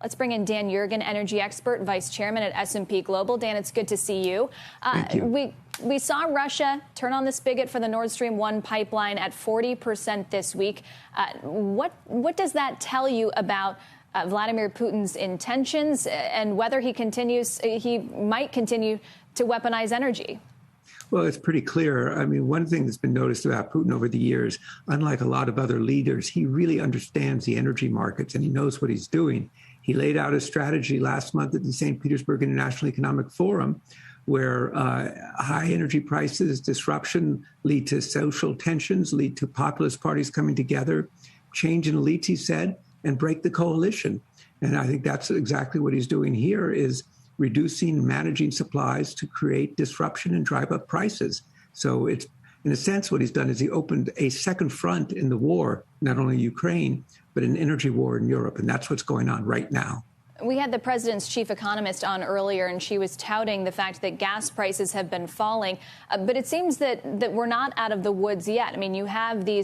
Let's bring in Dan Yergin, energy expert, vice chairman at S&P Global. Dan, it's good to see you. Thank you. We saw Russia turn on the spigot for the Nord Stream 1 pipeline at 40% this week. What does that tell you about Vladimir Putin's intentions and whether he might continue to weaponize energy? Well, it's pretty clear. I mean, one thing that's been noticed about Putin over the years, unlike a lot of other leaders, he really understands the energy markets and he knows what he's doing. He laid out a strategy last month at the St. Petersburg International Economic Forum where high energy prices, disruption lead to social tensions, lead to populist parties coming together, change in elites, he said, and break the coalition. And I think that's exactly what he's doing here is reducing, managing supplies to create disruption and drive up prices. So it's, in a sense, what he's done is he opened a second front in the war, not only Ukraine, but an energy war in Europe. And that's what's going on right now. We had the president's chief economist on earlier, and she was touting the fact that gas prices have been falling. But it seems that we're not out of the woods yet. I mean, you have the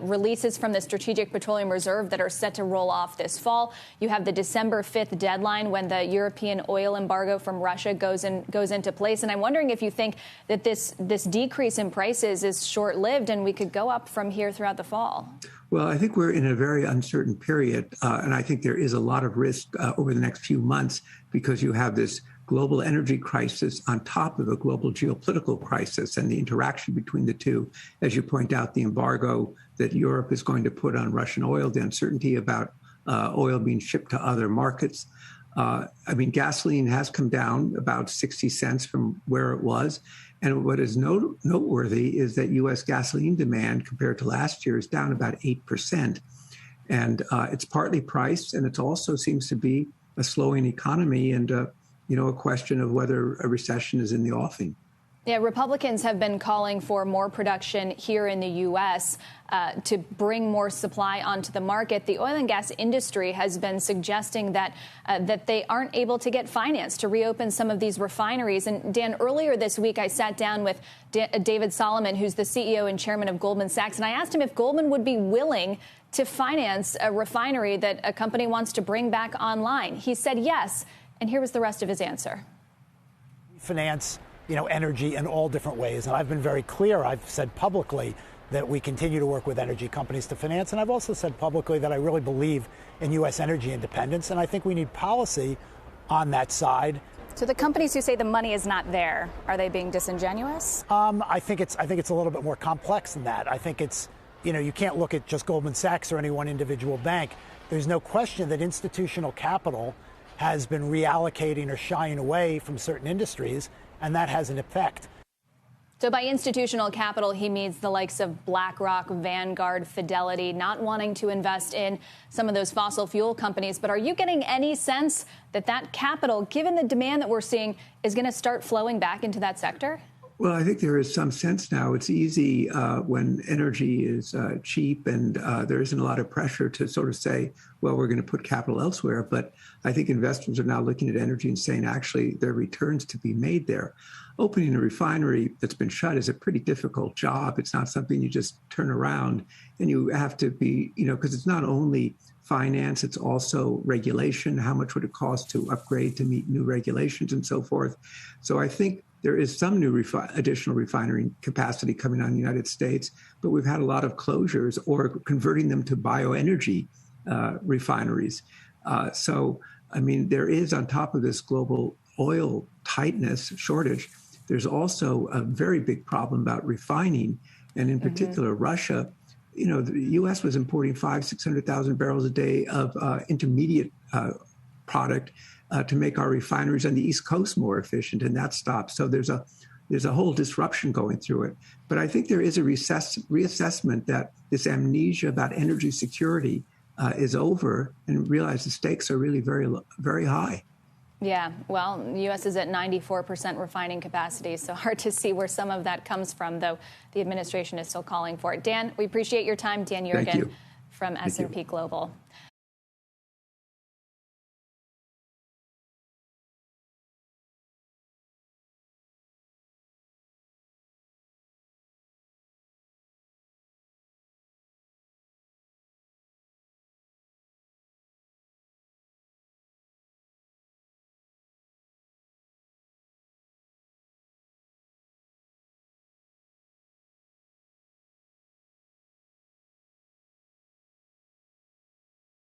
releases from the Strategic Petroleum Reserve that are set to roll off this fall. You have the December 5th deadline when the European oil embargo from Russia goes into place. And I'm wondering if you think that this decrease in prices is short-lived and we could go up from here throughout the fall. Well, I think we're in a very uncertain period, and I think there is a lot of risk over the next few months because you have this global energy crisis on top of a global geopolitical crisis and the interaction between the two. As you point out, the embargo that Europe is going to put on Russian oil, the uncertainty about oil being shipped to other markets. I mean, gasoline has come down about 60 cents from where it was. And what is noteworthy is that U.S. gasoline demand compared to last year is down about 8%. And it's partly price, and it also seems to be a slowing economy and, a question of whether a recession is in the offing. Yeah, Republicans have been calling for more production here in the U.S. To bring more supply onto the market. The oil and gas industry has been suggesting that they aren't able to get finance to reopen some of these refineries. And Dan, earlier this week, I sat down with David Solomon, who's the CEO and chairman of Goldman Sachs, and I asked him if Goldman would be willing to finance a refinery that a company wants to bring back online. He said yes, and here was the rest of his answer. Finance energy in all different ways. And I've been very clear. I've said publicly that we continue to work with energy companies to finance. And I've also said publicly that I really believe in U.S. energy independence. And I think we need policy on that side. So the companies who say the money is not there, are they being disingenuous? I think it's a little bit more complex than that. I think it's, you can't look at just Goldman Sachs or any one individual bank. There's no question that institutional capital has been reallocating or shying away from certain industries, and that has an effect. So by institutional capital, he means the likes of BlackRock, Vanguard, Fidelity, not wanting to invest in some of those fossil fuel companies. But are you getting any sense that that capital, given the demand that we're seeing, is going to start flowing back into that sector? Well, I think there is some sense now. It's easy when energy is cheap and there isn't a lot of pressure to sort of say, well, we're going to put capital elsewhere. But I think investors are now looking at energy and saying, actually, there are returns to be made there. Opening a refinery that's been shut is a pretty difficult job. It's not something you just turn around, and you have to be, because it's not only finance, it's also regulation. How much would it cost to upgrade to meet new regulations and so forth? So I think there is some new additional refinery capacity coming on in the United States, but we've had a lot of closures or converting them to bioenergy refineries. So, I mean, there is, on top of this global oil tightness shortage, there's also a very big problem about refining, and in particular, Russia. The U.S. was importing 600,000 barrels a day of intermediate product to make our refineries on the East Coast more efficient, and that stopped. So there's a whole disruption going through it. But I think there is a reassessment that this amnesia about energy security is over, and realize the stakes are really very, very high. Yeah, well, the U.S. is at 94% refining capacity, so hard to see where some of that comes from, though the administration is still calling for it. Dan, we appreciate your time. Dan Yergin from S&P Global.